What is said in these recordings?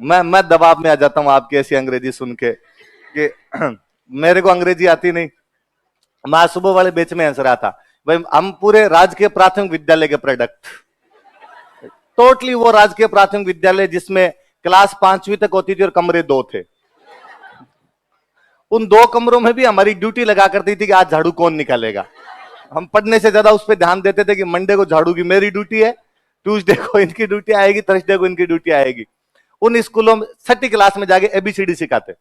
मैं दबाव में आ जाता हूं आपकी ऐसी अंग्रेजी सुन के कि मेरे को अंग्रेजी आती नहीं। मैं आज सुबह वाले बेच में हंस रहा था भाई, हम पूरे राजकीय प्राथमिक विद्यालय के प्रोडक्ट, टोटली वो राजकीय प्राथमिक विद्यालय जिसमें क्लास 5वीं तक होती थी और कमरे 2 थे। उन 2 कमरों में भी हमारी ड्यूटी लगा करती थी कि आज झाड़ू कौन निकालेगा। हम पढ़ने से ज्यादा उस पर ध्यान देते थे कि मंडे को झाड़ू की मेरी ड्यूटी है, ट्यूसडे को इनकी ड्यूटी आएगी, थर्सडे को इनकी ड्यूटी आएगी। उन स्कूलों में 6ठी क्लास में जाके एबीसीडी सिखाते,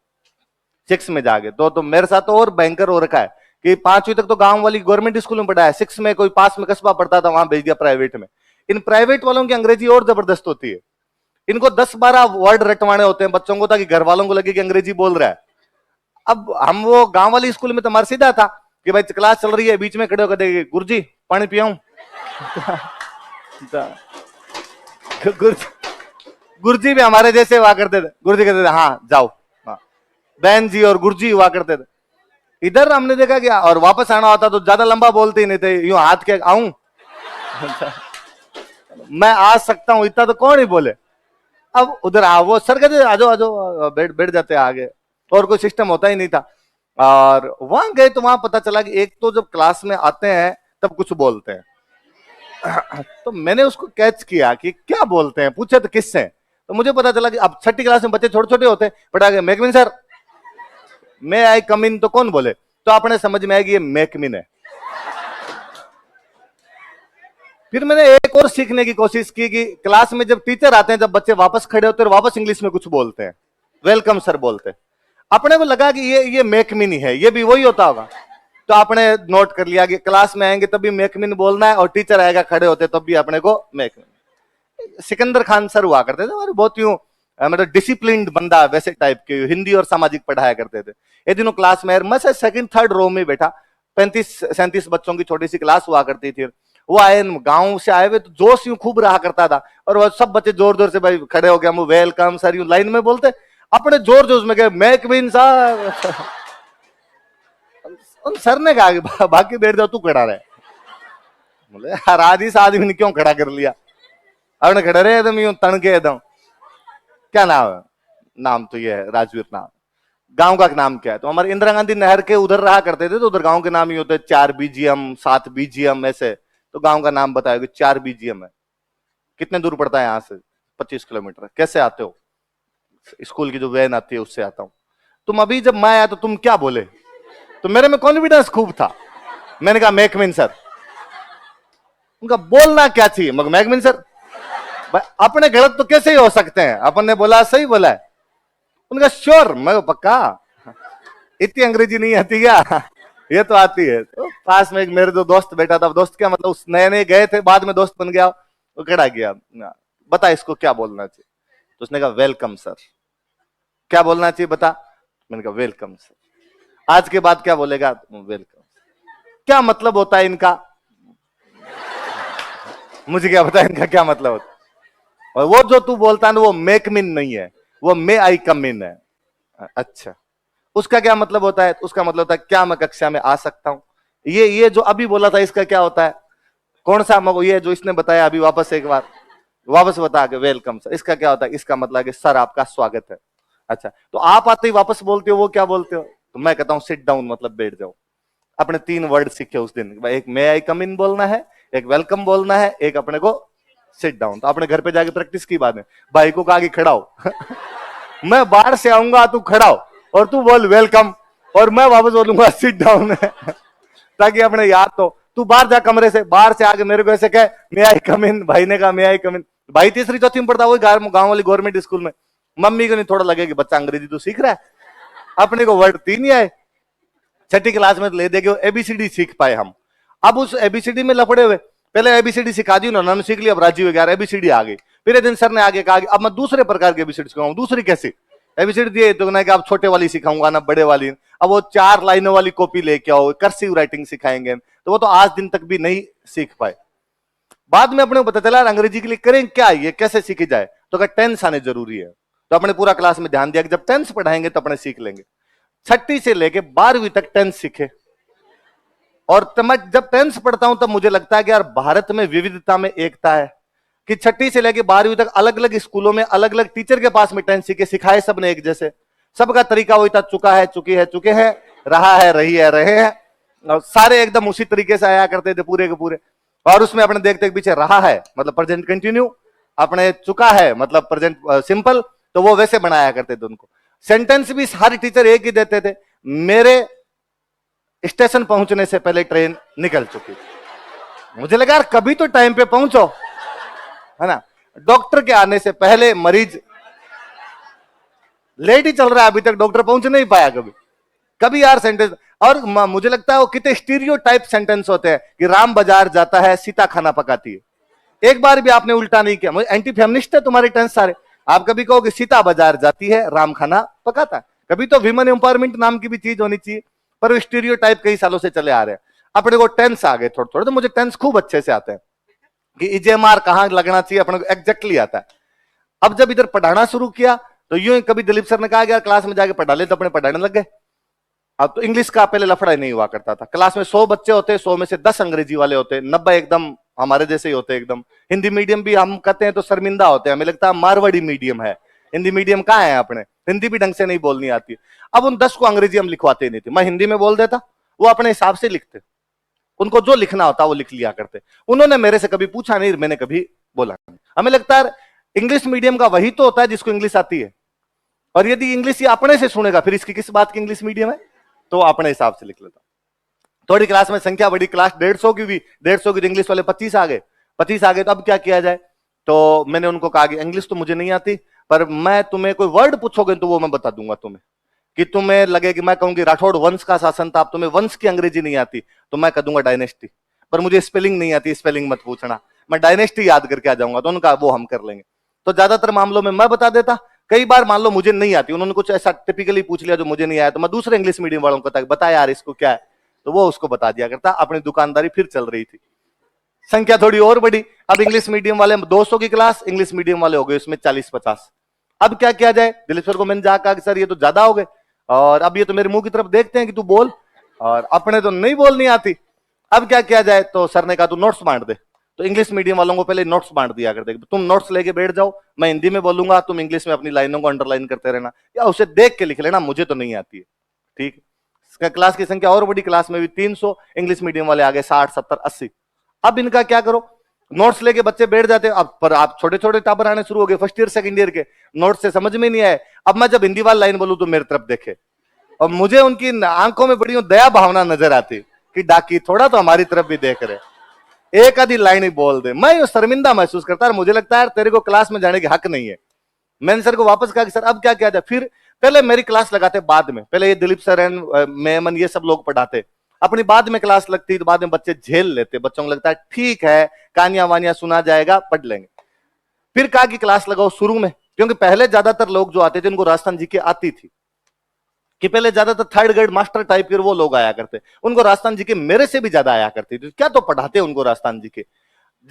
6 में जाके। तो मेरे साथ तो और भयंकर हो रखा है कि 5वीं तक तो गांव वाली गवर्नमेंट स्कूल में पढ़ा है, 6 में कोई पास में कस्बा पढ़ता था वहां भेज दिया प्राइवेट में। इन प्राइवेट वालों की अंग्रेजी और जबरदस्त होती है। इनको 10-12 वर्ड रटवाने होते हैं बच्चों को ताकि घर वालों को लगे कि अंग्रेजी बोल रहा है। अब हम वो गांव वाली स्कूल में तो हमारा सीधा था कि भाई क्लास चल रही है, बीच में खड़े होकर देखे गुरुजी पानी पियाऊं। गुरुजी भी हमारे जैसे हुआ करते थे, गुरुजी कहते थे हाँ जाओ, हाँ। बहन जी और गुरुजी हुआ करते थे। इधर हमने देखा कि और वापस आना होता तो ज्यादा लंबा बोलते ही नहीं थे, यूं हाथ के आऊं मैं आ सकता हूं, इतना तो कौन ही बोले। अब उधर वो सर कहते आ जाओ आ जाओ, बैठ जाते आगे, और कोई सिस्टम होता ही नहीं था। और वहां गए तो वहां पता चला कि एक तो जब क्लास में आते हैं तब कुछ बोलते हैं। तो मैंने उसको कैच किया कि क्या बोलते हैं, पूछे तो किससे। तो मुझे पता चला कि अब 6ठी क्लास में बच्चे छोटे छोटे होते हैं, पढ़ा गया मैकमिन सर मैं आई कम इन, तो कौन बोले, तो आपने समझ में आएगी ये मैकमिन है। फिर मैंने एक और सीखने की कोशिश की कि क्लास में जब टीचर आते हैं, जब बच्चे वापस खड़े होते हैं और वापस इंग्लिश में कुछ बोलते हैं, वेलकम सर बोलते हैं, अपने को लगा कि ये मैकमिन ही है, ये भी वही होता होगा। तो आपने नोट कर लिया कि क्लास में आएंगे तब भी मैकमिन बोलना है और टीचर आएगा खड़े होते तब भी अपने को मैकमिन। सिकंदर खान सर हुआ करते थे और बहुत यूं मतलब डिसिप्लिन्ड बंदा, वैसे टाइप के, हिंदी और सामाजिक पढ़ाया करते थे। एक दिनों क्लास में मैं से 2nd-3rd रो में बैठा, 35-37 बच्चों की छोटी सी क्लास हुआ करती थी। वो आए गांव से आए हुए तो जोश यूं खूब रहा करता था और वो सब बच्चे जोर जोर से भाई खड़े हो गए, हम वेलकम सर यूं लाइन में बोलते, अपने जोर जोश में गए मैकमिन साहब। उन सर ने कहा बाकी बैठ जाओ, तू खड़ा रहे। बोले यार आज इस आदमी ने क्यों खड़ा कर लिया, अपने खड़े रहे एकदम यूं तन के एकदम। क्या नाम है, नाम तो ये है राजवीर नाम। गांव का नाम क्या है, तो हमारे इंदिरा गांधी नहर के उधर रहा करते थे, तो उधर गांव के नाम ही होते 4 बीजीएम 7 बीजीएम ऐसे। तो गांव का नाम बताया 4 बीजीएम है। कितने दूर पड़ता है यहाँ से, 25 किलोमीटर। कैसे आते हो, स्कूल की जो वैन आती है उससे आता हूं। तुम अभी जब मैं आया तो तुम क्या बोले, तो मेरे में कॉन्फिडेंस खूब था। मैंने कहा मैकमिन सर। उनका बोलना क्या चाहिए, मगर मैकमिन सर अपने गलत तो कैसे ही हो सकते हैं, अपन ने बोला सही बोला है। उनका श्योर, मैं पक्का, इतनी अंग्रेजी नहीं आती क्या, ये तो आती है। तो पास में एक मेरे जो दोस्त बैठा था, दोस्त क्या मतलब उस नए नए गए थे, बाद में दोस्त बन गया, वो खड़ा गया, बता इसको क्या बोलना चाहिए। तो उसने कहा वेलकम सर। क्या बोलना चाहिए बता, मैंने कहा वेलकम सर। आज के बाद क्या बोलेगा, वेलकम। क्या मतलब होता है इनका, मुझे क्या पता इनका क्या मतलब होता है। और वो जो तू बोलता है ना वो मैकमिन नहीं है, वो मे आई कम इन है। अच्छा, उसका क्या मतलब होता है, उसका मतलब होता है क्या मैं कक्षा में आ सकता हूं। ये जो अभी बोला था इसका क्या होता है, कौन सा, ये जो इसने बताया अभी वापस एक बार वापस बता के वेलकम सर, इसका क्या होता है, इसका मतलब है कि सर आपका स्वागत है। अच्छा, तो आप आते ही वापस बोलते हो, वो क्या बोलते हो, तो मैं कहता हूं सिट डाउन मतलब बैठ जाओ। अपने 3 वर्ड सीखे उस दिन, एक मे आई कम इन बोलना है, एक वेलकम बोलना है, एक अपने को सिट डाउन। तो अपने घर पे जाके प्रैक्टिस की बात है, भाई को कहा कि खड़ा हो मैं बाहर से आऊंगा, तू खड़ा हो और तू बोल वेलकम, और मैं वापस बोलूंगा सिट डाउन ताकि अपने याद तो। तू बाहर जा कमरे से, बाहर से आके मेरे को ऐसे कहे मे आई कम इन। भाई ने कहा मे आई कम इन। भाई 3री-4थी में पढ़ता, वही गांव वाली गवर्नमेंट स्कूल में। मम्मी को नहीं थोड़ा लगे कि बच्चा अंग्रेजी तो सीख रहा है, अपने को वर्ड 3 ही आए। 6ठी क्लास में ले देगे एबीसीडी सीख पाए हम। अब उस एबीसीडी में लपड़े हुए, पहले एबीसीडी सिखा दी उन्होंने, सीख लिया, अब राजी हो गया, एबीसीडी आ गई। फिर एक दिन सर ने आगे कहा कि अब मैं दूसरे प्रकार की एबीसीडी सिखाऊंगा। दूसरी कैसी एबीसीडी दिए, तो ना कि अब छोटे वाली सिखाऊंगा ना बड़े वाली। अब वो 4 लाइनों वाली कॉपी लेके आओ, कर्सिव राइटिंग सिखाएंगे, तो वो तो आज दिन तक भी नहीं सीख पाए। बाद में अपने को पता चला अंग्रेजी के लिए करें क्या, ये कैसे सीखी जाए, तो अगर टेंस आने जरूरी है। तो अपने पूरा क्लास में ध्यान दिया कि जब टेंस पढ़ाएंगे तो अपने सीख लेंगे। 6ठी से लेके 12वीं तक टेंस सीखे। और मैं जब टेंस पढ़ता हूं तब मुझे लगता है कि यार भारत में विविधता में एकता है, कि 6ठी से लेकर 12वीं तक अलग अलग स्कूलों में अलग अलग टीचर के पास में टेंस सीखे, सिखाए सबने एक जैसे, सबका तरीका वही था, चुका है, चुकी है, चुके हैं, रहा है, रही है, रहे हैं, और सारे एकदम उसी तरीके से आया करते थे पूरे के पूरे। और उसमें अपने देखते पीछे रहा है मतलब प्रेजेंट कंटिन्यू, अपने चुका है मतलब प्रेजेंट सिंपल, तो वो वैसे बनाया करते थे उनको। सेंटेंस भी हर टीचर एक ही देते थे। मेरे स्टेशन पहुंचने से पहले ट्रेन निकल चुकी थी। मुझे लगा यार कभी तो टाइम पे पहुंचो, है ना। डॉक्टर के आने से पहले मरीज लेट ही चल रहा है, अभी तक डॉक्टर पहुंच नहीं पाया कभी। कभी यार सेंटेंस, और मुझे लगता है वो कितने स्टीरियोटाइप सेंटेंस होते हैं कि राम बाजार जाता है, सीता खाना पकाती है। एक बार भी आपने उल्टा नहीं किया। मुझे एंटी फेमिनिस्ट है तुम्हारे टेंस सारे। आप कभी कहोगे सीता बाजार जाती है, राम खाना पकाता है। कभी तो विमेन एम्पावरमेंट नाम की भी चीज होनी चाहिए, पर वो स्टीरियोटाइप कई सालों से चले आ रहे हैं। अपने को टेंस आ गए थोड़े थोड़े, तो मुझे टेंस खूब अच्छे से आते हैं कि इजेमार कहां लगना चाहिए, अपने को एग्जैक्टली आता है। अब जब इधर पढ़ाना शुरू किया तो यूं कभी दिलीप सर ने कहा गया क्लास में जाके पढ़ा ले, तो अपने पढ़ाने लग गए। अब तो इंग्लिश का पहले लफड़ा ही नहीं हुआ करता था। क्लास में 100 बच्चे होते, 100 में से 10 अंग्रेजी वाले होते, 90 एकदम हमारे जैसे ही होते एकदम। हिंदी मीडियम भी हम कहते हैं तो शर्मिंदा होते हैं, हमें लगता है मारवाड़ी मीडियम है। हिंदी मीडियम कहाँ है अपने, हिंदी भी ढंग से नहीं बोलनी आती। अब उन 10 को अंग्रेजी हम लिखवाते नहीं थे, मैं हिंदी में बोल देता, वो अपने हिसाब से लिखते, उनको जो लिखना होता वो लिख लिया करते। उन्होंने मेरे से कभी पूछा नहीं, मैंने कभी बोला नहीं। हमें लगता है इंग्लिश मीडियम का वही तो होता है जिसको इंग्लिश आती है, और यदि इंग्लिश ये अपने से सुनेगा फिर इसकी किस बात की इंग्लिश मीडियम है, तो अपने हिसाब से लिख लेता। थोड़ी क्लास में संख्या बड़ी, क्लास 150 की हुई, 150 की, इंग्लिश वाले 25 आ गए, 25 आ गए, तो अब क्या किया जाए। तो मैंने उनको कहा कि इंग्लिश तो मुझे नहीं आती, पर मैं तुम्हें कोई वर्ड पूछोगे तो वो मैं बता दूंगा तुम्हें, कि तुम्हें लगे कि मैं कहूंगी राठौड़ वंश का शासन था, अब तुम्हें वंश की अंग्रेजी नहीं आती तो मैं कह दूंगा डायनेस्टी, पर मुझे स्पेलिंग नहीं आती, स्पेलिंग मत पूछना, मैं डायनेस्टी याद करके आ जाऊंगा। तो उनका वो हम कर लेंगे। तो ज्यादातर मामलों में मैं बता देता। कई बार मान लो मुझे नहीं आती, उन्होंने कुछ ऐसा टिपिकली पूछ लिया जो मुझे नहीं आया, तो मैं दूसरे इंग्लिश मीडियम वालों को बता यार इसको क्या है, तो वो उसको बता दिया करता। अपनी दुकानदारी फिर चल रही थी। संख्या थोड़ी और बड़ी, अब इंग्लिश मीडियम वाले 200 की क्लास, इंग्लिश मीडियम वाले हो गए उसमें 40-50। अब क्या किया जाए। दिलीप सर को मैंने जाकर कहा सर ये तो ज्यादा हो गए, और अब ये तो मेरे मुंह की तरफ देखते हैं कि तू बोल, और अपने तो नहीं बोलनी आती, अब क्या किया जाए। तो सर ने कहा तू नोट्स बांट दे। तो इंग्लिश मीडियम वालों को पहले नोट्स बांट दिया करते, तुम नोट्स लेके बैठ जाओ, मैं हिंदी में बोलूंगा, तुम इंग्लिश में अपनी लाइनों को अंडरलाइन करते रहना या उसे देख के लिख लेना, मुझे तो नहीं आती है। ठीक, क्लास की संख्या और बड़ी, क्लास में भी 300, इंग्लिश मीडियम वाले आ गए 60, 70, 80। अब इनका क्या करो। नोट्स लेके बच्चे बैठ जाते, अब पर आप छोटे छोटे टाबर आने शुरू हो गए, फर्स्ट ईयर सेकंड ईयर के, नोट्स से समझ में नहीं आए। अब मैं जब हिंदी वाली लाइन बोलूं तो मेरी तरफ देखे, और मुझे उनकी आंखों में बड़ी दया भावना नजर आती कि डाकी थोड़ा तो हमारी तरफ भी देख रहे, एक आधी लाइन ही बोल दे। मैं ये शर्मिंदा महसूस करता है, मुझे लगता है तेरे को क्लास में जाने के हक नहीं है। मैंने सर को वापस कहा कि सर अब क्या किया जाए। फिर पहले मेरी क्लास लगाते, बाद में पहले ये दिलीप सर एंड मेमन ये सब लोग पढ़ाते, अपनी बाद में क्लास लगती तो बाद में बच्चे झेल लेते, बच्चों को लगता है ठीक है कहानियां वानियां सुना जाएगा पढ़ लेंगे। फिर कहा कि क्लास लगाओ शुरू में, क्योंकि पहले ज्यादातर लोग जो आते थे उनको राजस्थान जी के आती थी, कि पहले ज्यादातर थर्ड ग्रेड मास्टर टाइप के वो लोग आया करते, उनको राजस्थान जी के मेरे से भी ज्यादा आया करती थी। क्या तो पढ़ाते उनको राजस्थान जी के।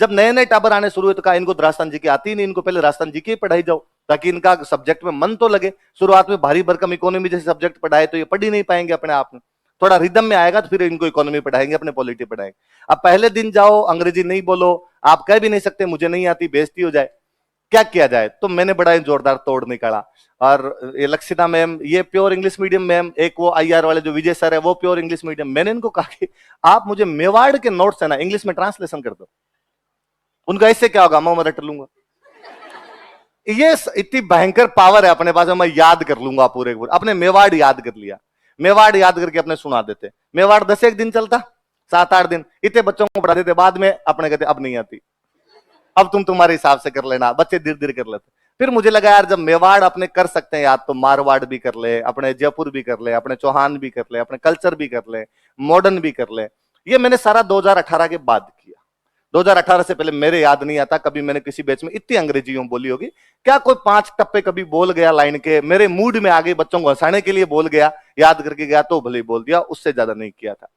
जब नए नए टाबर आने शुरू हुए तो कहा इनको राजस्थान जी की आती नहीं, इनको पहले राजस्थान जी की पढ़ाई जाओ ताकि इनका सब्जेक्ट में मन तो लगे। शुरुआत में भारी भरकम इकोनॉमी जैसे सब्जेक्ट पढ़ाए तो ये पढ़ ही नहीं पाएंगे अपने आप में, थोड़ा रिदम में आएगा तो फिर इनको इकोनॉमी पढ़ाएंगे, अपने पॉलिटी पढ़ाएंगे। अब पहले दिन जाओ अंग्रेजी नहीं बोलो, आप कह भी नहीं सकते मुझे नहीं आती, बेइज्जती हो जाए, क्या किया जाए। तो मैंने बड़ा ही जोरदार तोड़ निकाला। और ये लक्षिता मैम ये प्योर इंग्लिश मीडियम मैम, एक वो आईआर वाले जो विजय सर है वो प्योर इंग्लिश मीडियम। मैंने इनको कहा कि आप मुझे मेवाड़ के नोट्स है ना इंग्लिश में ट्रांसलेशन कर दो। उनका इससे क्या होगा, मैं रट लूंगा। ये इतनी भयंकर पावर है अपने पास, मैं याद कर लूंगा पूरे पूरे। अपने मेवाड़ याद कर लिया, मेवाड़ याद करके अपने सुना देते। मेवाड़ 10 एक दिन चलता, 7-8 दिन, इतने बच्चों को पढ़ा देते, बाद में अपने कहते अब नहीं आती, अब तुम तुम्हारे हिसाब से कर लेना। बच्चे धीरे धीरे कर लेते। फिर मुझे लगा यार जब मेवाड़ अपने कर सकते हैं याद, तो मारवाड़ भी कर ले, अपने जयपुर भी कर ले, अपने चौहान भी कर ले, अपने कल्चर भी कर ले, मॉडर्न भी कर ले। ये मैंने सारा 2018 के बाद किया। 2018 से पहले मेरे याद नहीं आता कभी मैंने किसी बैच में इतनी अंग्रेजी बोली होगी। क्या कोई 5 टप्पे कभी बोल गया लाइन के, मेरे मूड में आ गई, बच्चों को हंसाने के लिए बोल गया, याद करके गया तो भले ही बोल दिया, उससे ज्यादा नहीं किया था।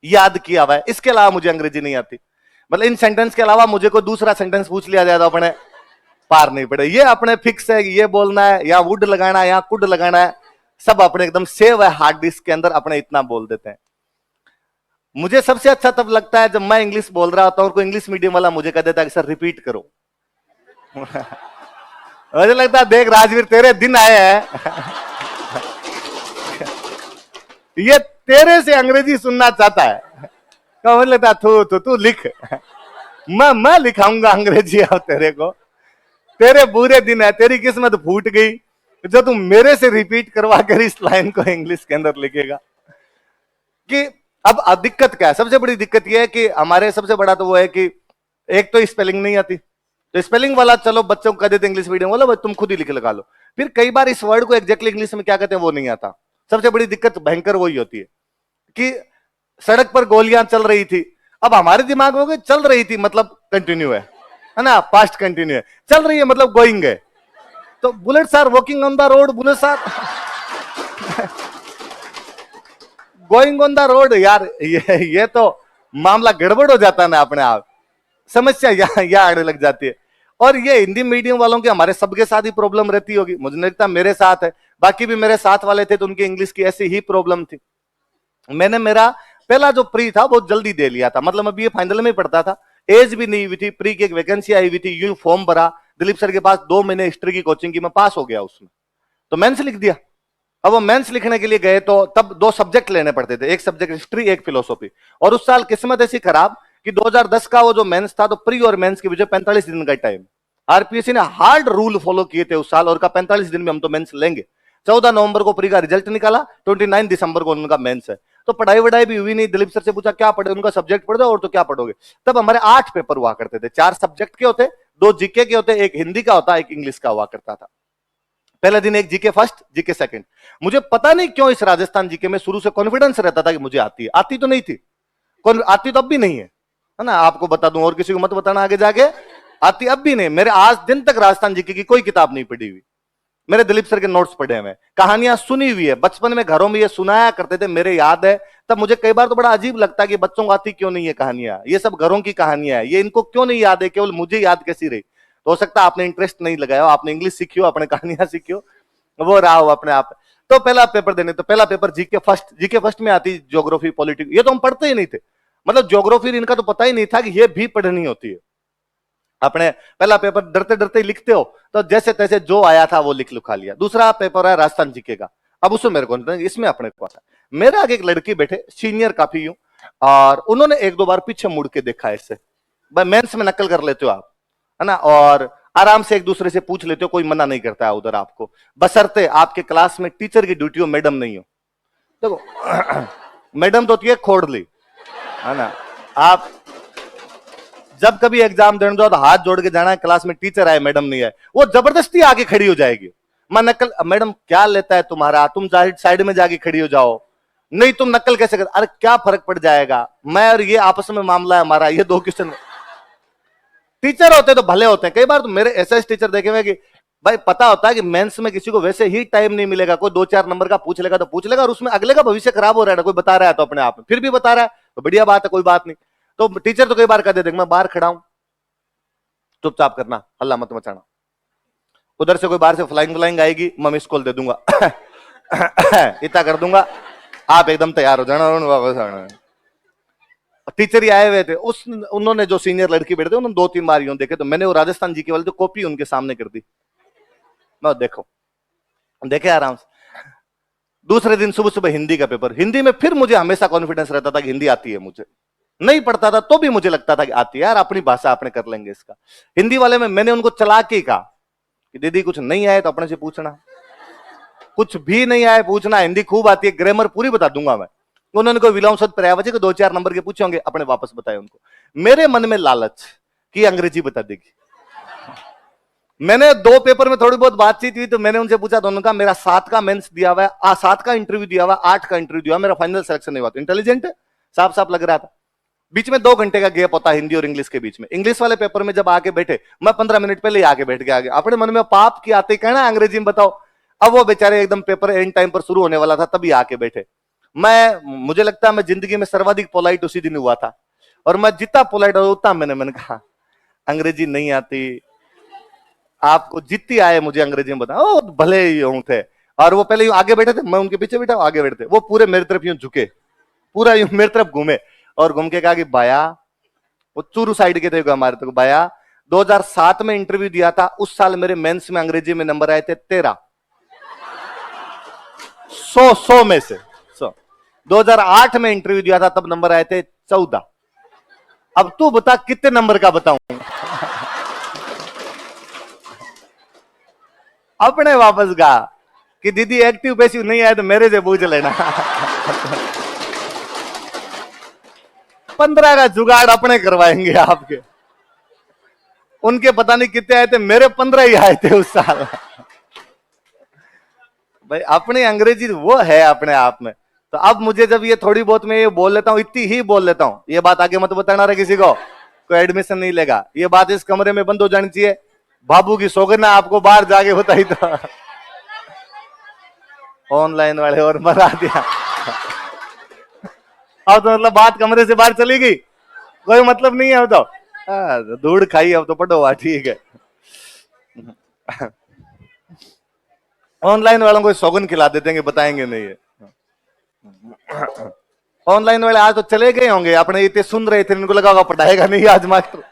याद किया हुआ है, इसके अलावा मुझे अंग्रेजी नहीं आती। मतलब इन सेंटेंस के अलावा मुझे कोई दूसरा सेंटेंस पूछ लिया जाए तो अपने पार नहीं पड़े। ये अपने फिक्स है कि ये बोलना है, या वुड लगाना है, या कुड लगाना है, सब अपने एकदम सेव है हार्ड डिस्क के अंदर, अपने इतना बोल देते हैं। मुझे सबसे अच्छा तब लगता है जब मैं इंग्लिश बोल रहा होता हूं और कोई इंग्लिश मीडियम वाला मुझे कह देता है कि सर रिपीट करो। मुझे लगता है देख राजवीर तेरे दिन आए हैं। ये तेरे से अंग्रेजी सुनना चाहता है। तो मुझे लगता है तू लिख। मैं लिखाऊंगा अंग्रेजी अब तेरे को। तेरे बुरे दिन है, तेरी किस्मत फूट गई जो तुम मेरे से रिपीट करवा कर इस लाइन को इंग्लिश के अंदर लिखेगा। कि अब दिक्कत क्या है, सबसे बड़ी दिक्कत यह है कि हमारे सबसे बड़ा तो वो है कि एक तो स्पेलिंग नहीं आती, तो स्पेलिंग वाला चलो बच्चों को कह देते इंग्लिश मीडियम वाला तुम खुद ही लिख लगा लो। फिर कई बार इस वर्ड को एग्जैक्टली इंग्लिश में क्या कहते हैं वो नहीं आता। सबसे बड़ी दिक्कत भयंकर वही होती है कि सड़क पर गोलियां चल रही थी, अब हमारे दिमाग में चल रही थी मतलब कंटिन्यू है ना, पास्ट कंटिन्यू है, चल रही है मतलब गोइंग है। तो bullets are walking on the road, bullets are going on the road. यार ये तो मामला गड़बड़ हो जाता है ना अपने आप, समस्या यहाँ आने लग जाती है। और ये हिंदी मीडियम वालों की हमारे सबके साथ ही प्रॉब्लम रहती होगी, मुझे नहीं लगता मेरे साथ है, बाकी भी मेरे साथ वाले थे तो उनकी इंग्लिश की ऐसी ही प्रॉब्लम थी। मैंने मेरा पहला जो प्री था बहुत जल्दी दे लिया था, मतलब अभी ये फाइनल में पढ़ता था, एज भी नहीं हुई थी, प्री की एक वैकेंसी आई हुई थी, यूं फॉर्म भरा दिलीप सर के पास, 2 महीने हिस्ट्री की कोचिंग की, मैं पास हो गया उसमें, तो मेंस लिख दिया। अब वो मेंस लिखने के लिए गए तो तब 2 सब्जेक्ट लेने पड़ते थे, एक सब्जेक्ट हिस्ट्री एक फिलोसॉफी, और उस साल किस्मत ऐसी खराब कि 2010 का वो जो मेंस था तो प्री और मेंस के बीच 45 दिन का टाइम, आरपीएससी ने हार्ड रूल फॉलो किए थे उस साल, और का 45 दिन में हम तो मेंस लेंगे। 14 नवंबर को प्री का रिजल्ट निकाला, 29 दिसंबर को उनका मेंस है, तो पढ़ाई वढ़ाई भी हुई नहीं। दिलीप सर से पूछा क्या पढ़े, उनका सब्जेक्ट पढ़ दो और तो क्या पढ़ोगे। तब हमारे 8 पेपर हुआ करते थे, 4 सब्जेक्ट के होते, 2 जीके के होते, एक हिंदी का होता, एक इंग्लिश का हुआ करता था। पहले दिन एक जीके फर्स्ट जीके सेकंड। मुझे पता नहीं क्यों इस राजस्थान जीके में शुरू से कॉन्फिडेंस रहता था कि मुझे आती है, आती तो नहीं थी, आती तो अब भी नहीं है ना, आपको बता दूं और किसी को मत बताना आगे जाके, आती अब भी नहीं। मेरे आज दिन तक राजस्थान जीके की कोई किताब नहीं पढ़ी हुई, मेरे दिलीप सर के नोट्स पढ़े हुए, कहानियां सुनी हुई है, बचपन में घरों में ये सुनाया करते थे, मेरे याद है। तब मुझे कई बार तो बड़ा अजीब लगता है कि बच्चों को आती क्यों नहीं है कहानियां, ये सब घरों की कहानियां है, ये इनको क्यों नहीं याद है, केवल मुझे याद कैसी रही। तो हो सकता है आपने इंटरेस्ट नहीं लगाया, आपने इंग्लिश सीखी हो, आपने कहानियां सीखी हो, वो रहा हो अपने आप। तो पहला पेपर देने, तो पहला पेपर जीके फर्स्ट में आती ज्योग्राफी पॉलिटिक्स, ये तो हम पढ़ते ही नहीं थे, मतलब ज्योग्राफी इनका तो पता ही नहीं था कि ये भी पढ़नी होती है। अपने पहला पेपर डरते डरते ही लिखते हो, तो जैसे तैसे जो आया था वो लिख लुखा लिया। दूसरा पेपर है राजस्थान जीके का, अब उसमें मेरे को इसमें अपने को आता, मेरे आगे एक लड़की बैठे सीनियर काफी यूं, और उन्होंने 1-2 बार पीछे मुड़ के देखा ऐसे, भाई मेंस में नकल कर लेते हो आप, है ना, और आराम से एक दूसरे से पूछ लेते हो, कोई मना नहीं करता है उधर आपको, बशर्ते आपके क्लास में टीचर की ड्यूटी हो, मैडम नहीं हो। देखो मैडम तो होती है खोड़ली, है ना, आप जब कभी एग्जाम देने जाओ तो हाथ जोड़ के जाना है, क्लास में टीचर आए मैडम नहीं आए, वो जबरदस्ती आगे खड़ी हो जाएगी, मैं नकल, मैडम क्या लेता है तुम्हारा, तुम साइड में जाके खड़ी हो जाओ, नहीं तुम नकल कैसे कर, अरे क्या फर्क पड़ जाएगा, मैं और ये आपस में मामला है हमारा, ये 2 क्वेश्चन। टीचर होते तो भले होते हैं, कई बार तो मेरे ऐसे टीचर देखे हुए कि भाई पता होता है कि मेंस में किसी को वैसे ही टाइम नहीं मिलेगा, कोई 2-4 नंबर का पूछ लेगा तो पूछ लेगा, और उसमें अगले का भविष्य खराब हो रहा है, कोई बता रहा है तो अपने आप में फिर भी बता रहा है तो बढ़िया बात है, कोई बात नहीं। तो टीचर तो कई बार कहते देख मैं बाहर खड़ा हूं, चुपचाप करना, हल्ला मत मचाना, उधर से कोई बाहर से फ्लाइंग आएगी, मैं मिस कॉल दे दूंगा, इतना कर दूंगा, आप एकदम तैयार हो जाना, वापस आना। टीचर ही आए हुए थे, उन्होंने जो सीनियर लड़की बैठे थे उन्होंने 2-3 बार यूं देखे, तो मैंने वो राजस्थान जी के वाले तो कॉपी उनके सामने कर दी, मैं देखो देखे आराम से। दूसरे दिन सुबह सुबह हिंदी का पेपर, हिंदी में फिर मुझे हमेशा कॉन्फिडेंस रहता था कि हिंदी आती है, मुझे नहीं पढ़ता था तो भी मुझे लगता था कि आती है यार, अपनी भाषा अपने कर लेंगे इसका। हिंदी वाले में मैंने उनको चला के कहा कि दीदी कुछ नहीं आए तो अपने से पूछना, कुछ भी नहीं आए पूछना, हिंदी खूब आती है, ग्रामर पूरी बता दूंगा मैं। उन्होंने कोई विलोम शब्द पर्यायवाची को 2-4 नंबर के पूछे होंगे, अपने वापस बताए उनको। मेरे मन में लालच कि अंग्रेजी बता देगी। मैंने 2 पेपर में थोड़ी बहुत बातचीत हुई तो मैंने उनसे पूछा, दोनों का मेरा 7 का मेंस दिया हुआ है, 7 का इंटरव्यू दिया हुआ, 8 का इंटरव्यू दिया हुआ, मेरा फाइनल सिलेक्शन नहीं हुआ। तो इंटेलिजेंट है, साफ साफ लग रहा था। बीच में 2 घंटे का गैप होता है हिंदी और इंग्लिश के बीच में। इंग्लिश वाले पेपर में जब आके बैठे, मैं 15 मिनट पहले ही आके बैठ के आगे, अपने मन में पाप की आते कहना अंग्रेजी में बताओ। अब वो बेचारे एकदम पेपर एंड टाइम पर शुरू होने वाला था तभी आके बैठे। मुझे लगता है मैं जिंदगी में सर्वाधिक पोलाइट उसी दिन हुआ था, और मैं जितना पोलाइट हो उतना मैंने कहा अंग्रेजी नहीं आती, आपको जितनी आए मुझे अंग्रेजी में बताओ, भले ही यूं थे। और वो पहले यूं आगे बैठे थे, मैं उनके पीछे बैठा, आगे बैठे थे, वो पूरे मेरी तरफ यूं झुके, पूरा यूं मेरी तरफ घूमे, और घूम के कहा कि बाया, वो चूरू साइड के थे हमारे, तो बाया 2007 में इंटरव्यू दिया था, उस साल मेरे मेंस में अंग्रेजी में नंबर आए थे 13, 100 में से 100। 2008 में इंटरव्यू दिया था, तब नंबर आए थे 14। अब तू बता कितने नंबर का बताऊं। अपने वापस गा कि दीदी एक्टिव पैसिव नहीं आया तो मेरे से पूछ लेना। 15 का जुगाड़ अपने करवाएंगे आपके। उनके पता नहीं कितने आए थे, मेरे 15 ही आए थे उस साल। भाई अपनी अंग्रेजी वो है अपने आप में। तो अब मुझे जब ये थोड़ी बहुत मैं ये बोल लेता हूं, इतनी ही बोल लेता हूं, ये बात आगे मत बताना रहे किसी को, कोई एडमिशन नहीं लेगा। ये बात इस कमरे में बंद हो जानी चाहिए। बाबू की सौगंध आपको बाहर जाके बताई तो ऑनलाइन वाले और मरा दिया। अब तो मतलब बात कमरे से बाहर चली गई, कोई मतलब नहीं है। अब तो धूड़ खाई, अब तो पढ़ो हुआ ठीक है। ऑनलाइन वालों को सौगंध खिला देते हैं, बताएंगे नहीं है। ऑनलाइन वाले आज तो चले गए होंगे, अपने इतने सुन रहे थे, इनको लगा होगा पढ़ाएगा नहीं आज मास्टर।